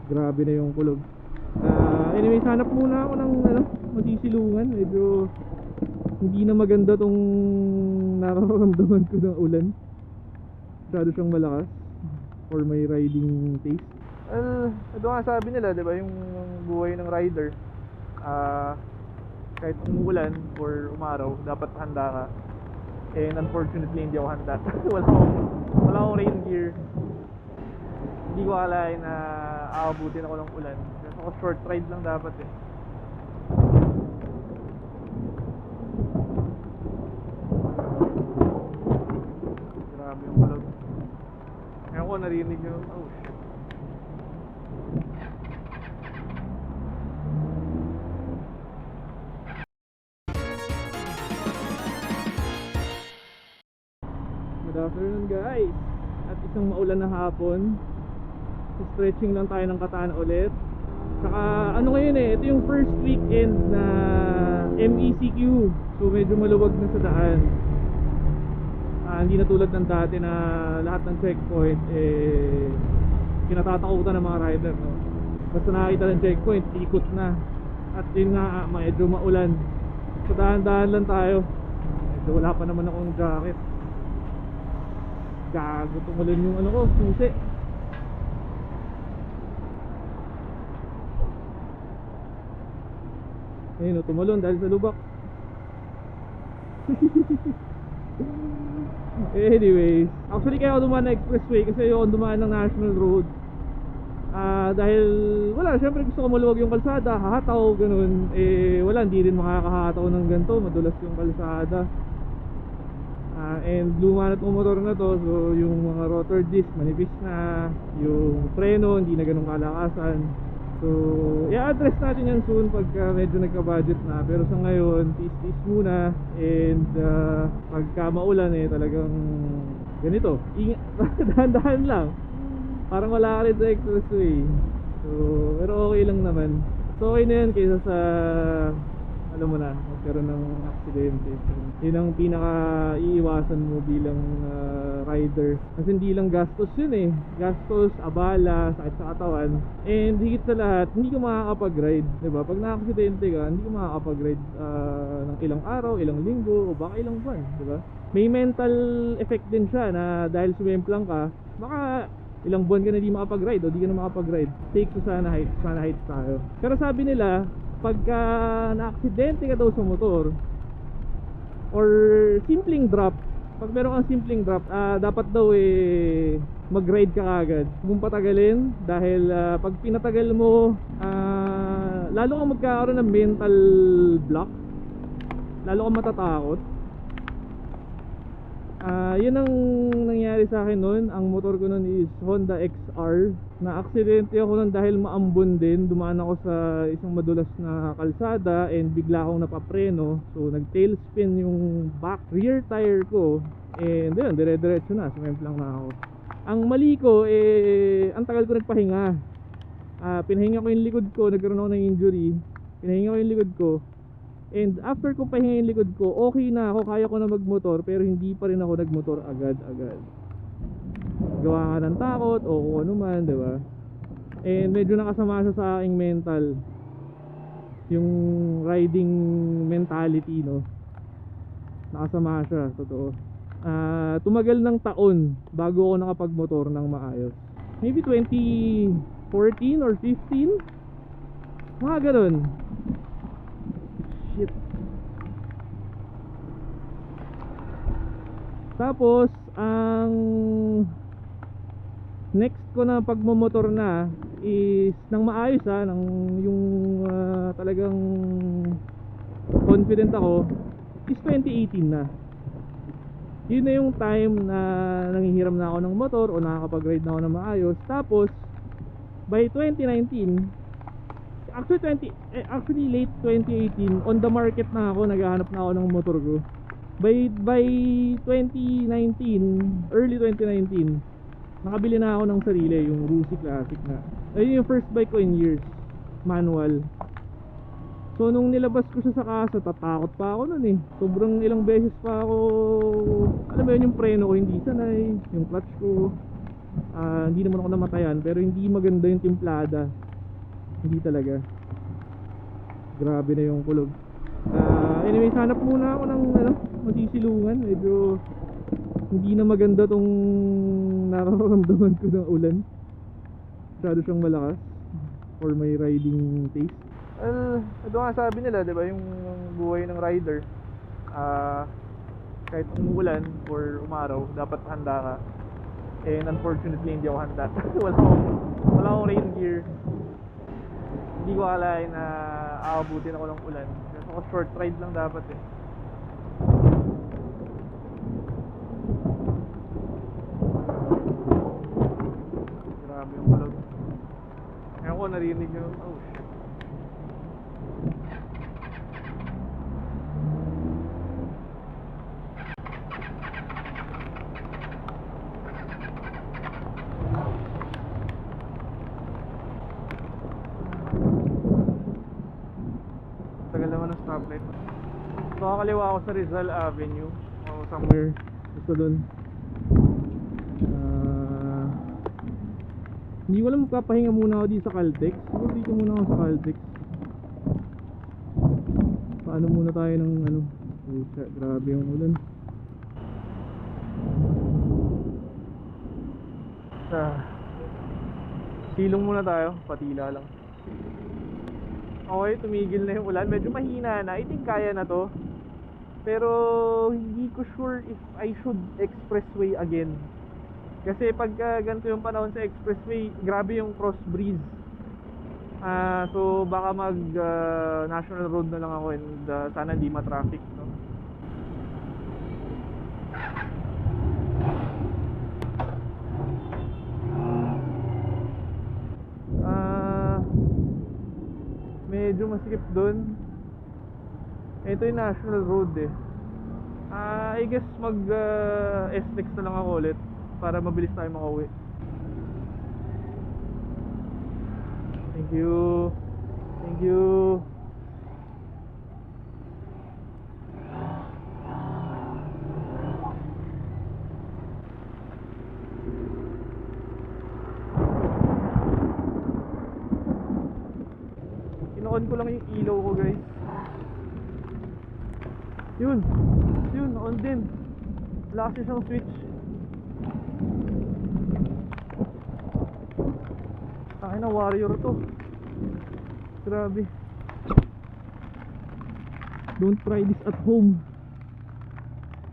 Grabe na yung kulog. Anyway, hanap muna ako ng masisilungan. Medyo hindi na maganda tong nararamdaman ko ng ulan. Masyado siyang malakas for my riding taste. Ito nga sabi nila, di ba, yung buhay ng rider, kahit umuulan or umaraw, dapat handa ka. And unfortunately, hindi ako handa. wala akong rain gear. Hindi ko akalain na aabutin ako ng ulan. Kasi ako short ride lang dapat eh. Grabe yung kulog. Ngayon ko narinig yung oh shit. Good afternoon guys. At isang maulan na hapon. Stretching lang tayo ng kataan ulit. Saka ano ngayon eh, ito yung first weekend na MECQ. So medyo maluwag na sa daan. Hindi na tulad ng dati na lahat ng checkpoint eh kinatatakutan ng mga rider, no? Basta nakakita ng checkpoint, ikot na. At yun nga, medyo maulan. So dahan-dahan lang tayo. Medyo wala pa naman akong jacket. Gago, tumulan yung ano ko, susi. Ayun, tumalon dahil sa lubak. Anyways, actually kaya ako dumaan na expressway kasi ayoko dumaan ng national road. Dahil wala, syempre gusto ko maluwag yung kalsada, hahataw, ganun. Wala, hindi rin makakahataw ng ganito, madulas yung kalsada. And luma na itong motor na to, so yung mga rotor disc manipis na, yung preno hindi na ganun kalakasan. So i-address natin yan soon pagka medyo nagka-budget na. Pero sa ngayon, tis-tis muna. And pagka maulan talagang ganito, dahan-dahan lang. Parang wala ka rin sa expressway. So pero okay lang naman. So okay na yan kaysa sa alam mo na, magkaroon ng aksidente. Yun ang pinaka-iiwasan mo bilang rider. Kasi hindi lang gastos yun eh. Gastos, abala, sakit sa katawan. And higit sa lahat, hindi ka makakapag-ride, diba? Pag na-aksidente ka, hindi ka makakapag-ride ng ilang araw, ilang linggo, o baka ilang buwan, diba? May mental effect din siya na dahil sumemplang ka, baka ilang buwan ka na di makapag-ride o di ka na makapag-ride. Take to sana heights tayo. Pero sabi nila, pagka na-aksidente ka daw sa motor or simpleng drop, pag meron kang simpleng drop, dapat daw mag-ride ka agad. Huwag mong patagalin dahil pag pinatagal mo, lalo kang magkakaroon ng mental block, lalo kang matatakot. Yun ang nangyari sa akin noon. Ang motor ko noon is Honda XR. Na-aksidente ako noon dahil maambon din. Dumaan ako sa isang madulas na kalsada and bigla akong napapreno. So nag-tailspin yung back rear tire ko. And yun, dire-diretso na. Sumemplang na ako. Ang mali ko, ang tagal ko nagpahinga. Pinahinga ko yung likod ko. Nagkaroon ako ng injury. Pinahinga ko yung likod ko. And after ko pahinga yung likod ko, okay na ako, kaya ko na magmotor. Pero hindi pa rin ako nagmotor agad-agad. Gawa nga ng takot o kung ano man, diba? And medyo nakasama siya sa aking mental, yung riding mentality, no? Nakasama siya, totoo. Tumagal ng taon bago ako nakapagmotor ng maayos. Maybe 2014 or 15, mga ganun. Shit. Tapos ang next ko na pagmomotor na is nang maayos nang yung talagang confident ako is 2018 na. Yun na yung time na nanghihiram na ako ng motor o nakakapag-ride na ako ng maayos. Tapos by 2019, actually late 2018, on the market na ako, naghahanap na ako ng motor ko. By 2019, early 2019, nakabili na ako ng sarili, yung Rusi Classic na. Ayun yung first bike ko in years, manual. So nung nilabas ko siya sa kasa, tatakot pa ako nun eh. Sobrang ilang beses pa ako, alam mo yun, yung preno ko hindi sanay, yung clutch ko. Hindi naman ako namatayan, pero hindi maganda yung timplada. Hindi talaga. Grabe na yung kulog. Anyway, hanap muna ako ng masisilungan. Medyo hindi na maganda tong nararamdaman ko ng ulan. Masyado siyang malakas for my riding taste. Ito nga sabi nila, diba, yung buhay ng rider, kahit umuulan or umaraw, dapat handa ka. And unfortunately, hindi ako handa. wala akong rain gear. Hindi ko akalain na aabutin ako ng ulan. Kasi ako short ride lang dapat eh. Grabe yung kulog. Ngayon ko narinig yung oh shit. Tagal naman ng stoplight. So kakaliwa ako sa Rizal Avenue o somewhere gusto dun. Hindi ko alam, magpapahinga muna ako dito sa Caltex. Siguro dito muna ako sa Caltex. Paano muna tayo ng grabe yung ulan. Silong muna tayo, patila lang. Okay, tumigil na yung ulan. Medyo mahina na, I think kaya na to. Pero hindi ko sure if I should expressway again. Kasi pag ganito yung panahon sa expressway, grabe yung cross breeze. So baka mag national road na lang ako, and sana hindi ma-traffic, no? Medyo masikip dun. Ito yung national road eh. I guess mag SLEX na lang ako ulit para mabilis tayo makauwi. Thank you. Thank you. Ino-on ko lang yung ilaw ko, guys. Yun, on din. Wala kasi siyang switch. Ay na, warrior to. Grabe. Don't try this at home.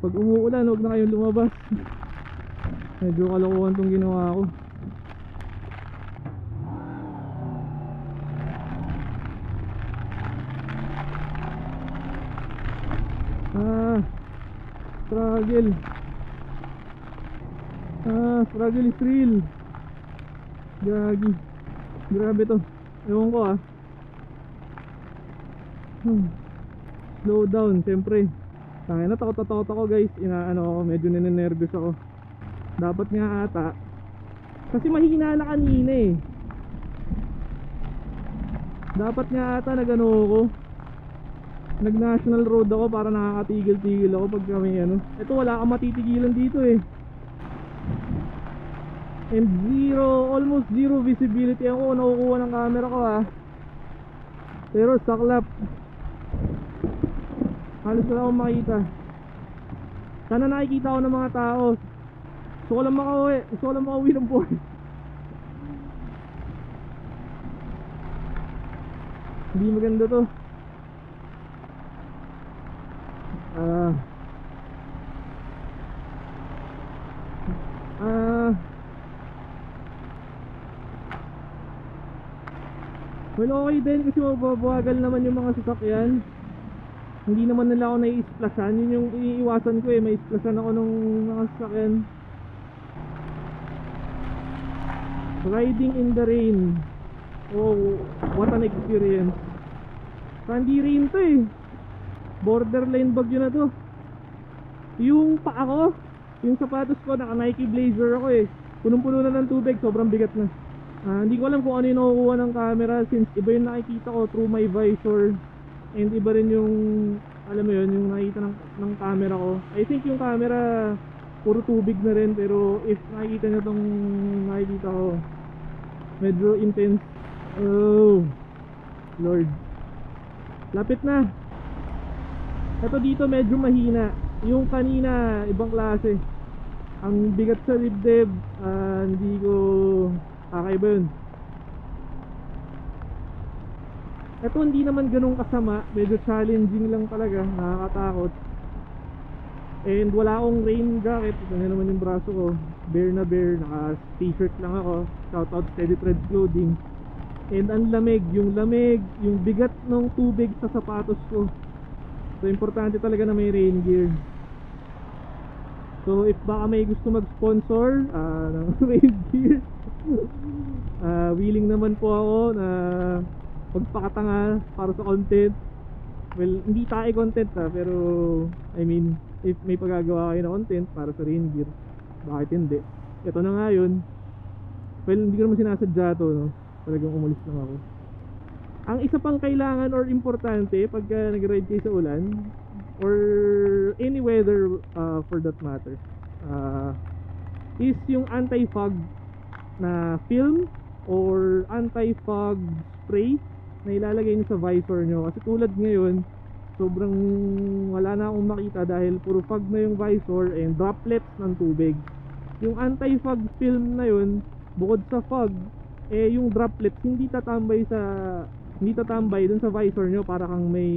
Pag umuulan, huwag na kayong lumabas. Medyo kalokohan tong ginawa ko. Struggle is real. Gagi. Grabe to. Ewan ko Slow down, siyempre. Tangina, takot ako, guys. Medyo ninenervyos ako. Dapat nga ata. Kasi mahina na kanina eh. Dapat nga ata ako. Nag-national road ako para nakakatigil-tigil ako pag kami Ito wala kang matitigilan dito eh. And almost zero visibility ako nakukuha ng camera ko Pero saklap. Halos wala akong makita. Sana nakikita ako ng mga tao. Gusto ko lang makauwi ng buhay. Hindi maganda to. Well, okay din kasi mababagal naman yung mga sasakyan. Hindi naman nila ako nai-splashan. Yun yung iniiwasan ko eh. May splashan ako ng mga sasakyan. Riding in the rain. Oh, what an experience. Hindi rain to eh. Borderline bagyo na to. Yung paa ko, yung sapatos ko, naka Nike Blazer ako eh. Punong-puno na ng tubig, sobrang bigat na. Hindi ko alam kung ano yung nakukuha ng camera, since iba yung nakikita ko through my visor, and iba rin yung, alam mo yun, yung nakikita ng camera ko. I think yung camera puro tubig na rin. Pero if nakikita nyo tong nakikita ko, medyo intense. Oh Lord, lapit na. Ito dito medyo mahina. Yung kanina ibang klase, ang bigat sa dibdib. Hindi ko kakaiba yun. Ito hindi naman ganun kasama, medyo challenging lang talaga, nakakatakot. And wala akong rain jacket. Ito na naman yung braso ko, bare na bare, naka t-shirt lang ako. Shoutout Steady Threads Clothing. And ang lamig, yung bigat ng tubig sa sapatos ko. So importante talaga na may rain gear. So if baka may gusto mag-sponsor ng rain gear, willing naman po ako na magpakatanga para sa content. Well, hindi tayo content pero I mean, if may pagagawa kayo na content para sa rain gear, bakit hindi? Ito na nga yun. Well, hindi ko naman sinasadya to, no? Talagang umalis lang ako. Ang isa pang kailangan or importante pagka nag-ride kayo sa ulan or any weather for that matter, is yung anti-fog na film or anti-fog spray na ilalagay nyo sa visor nyo. Kasi tulad ngayon, sobrang wala na akong makita dahil puro fog na yung visor and droplets ng tubig. Yung anti-fog film na yun, bukod sa fog, yung droplets hindi tatambay dun sa visor nyo para kang may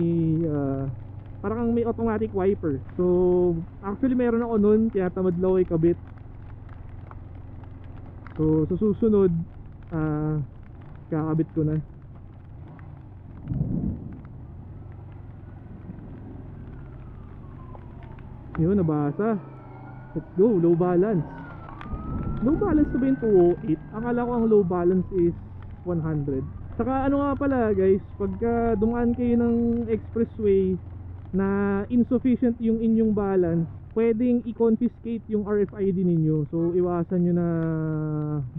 automatic wiper. So actually meron ako nun, tinatamad lang ako ikabit. So sa susunod kakabit ko na. Yun, nabasa. Let's go, low balance. Low balance na ba yung 208? Akala ko ang low balance is 100. Saka ano nga pala guys, pagka dumaan kayo ng expressway na insufficient yung inyong balance, pwedeng i-confiscate yung RFID ninyo. So iwasan nyo na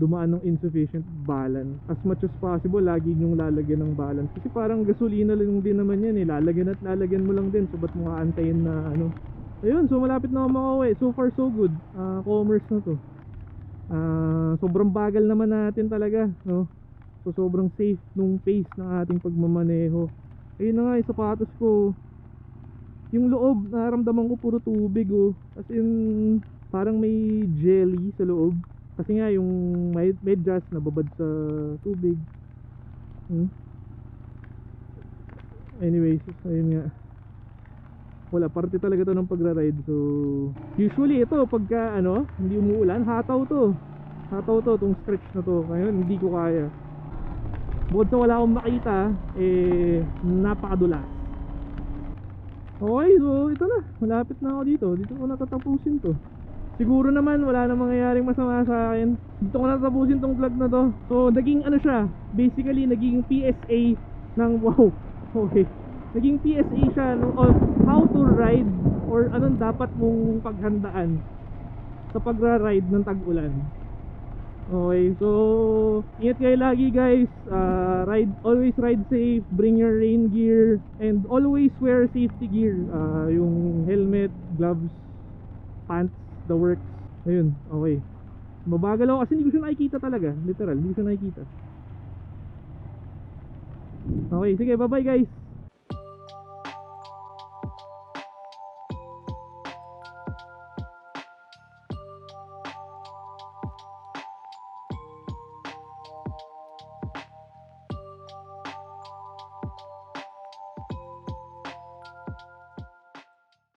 dumaan ng insufficient balance. As much as possible, lagi nyong lalagyan ng balance. Kasi parang gasolina lang din naman yan eh. Lalagyan at lalagyan mo lang din. So ba't mo aantayin na ano. Ayun, so malapit na ako makauwi. So far so good. Commerce na to. Sobrang bagal naman natin talaga, no? So sobrang safe nung pace ng ating pagmamaneho. Ayun na nga yung sapatos ko. Yung loob, nararamdaman ko puro tubig, oh. As in, parang may jelly sa loob. Kasi nga yung medyas nababad sa tubig. Anyways, ayun nga. Wala, parte talaga to ng pagra-ride. So usually ito pagka hindi umuulan, hataw to tong stretch na to. Ngayon hindi ko kaya. Bukod sa wala akong makita, napakadulas. Okay, so ito na, malapit na ako dito. Dito ko natatapusin to. Siguro naman wala na mangyayaring masama sa akin. Dito ko natatapusin tong vlog na to. So naging siya, basically naging PSA ng wow. Okay, naging PSA siya on how to ride or anong dapat mong paghandaan sa pagra-ride ng tag-ulan. Okay, so ingat kayo lagi guys. Always ride safe, bring your rain gear, and always wear safety gear. Yung helmet, gloves, pants, the works. Ayun, okay. Mabagal ako kasi hindi ko siya nakikita talaga. Literal, hindi ko siya nakikita. Okay, sige, bye bye guys.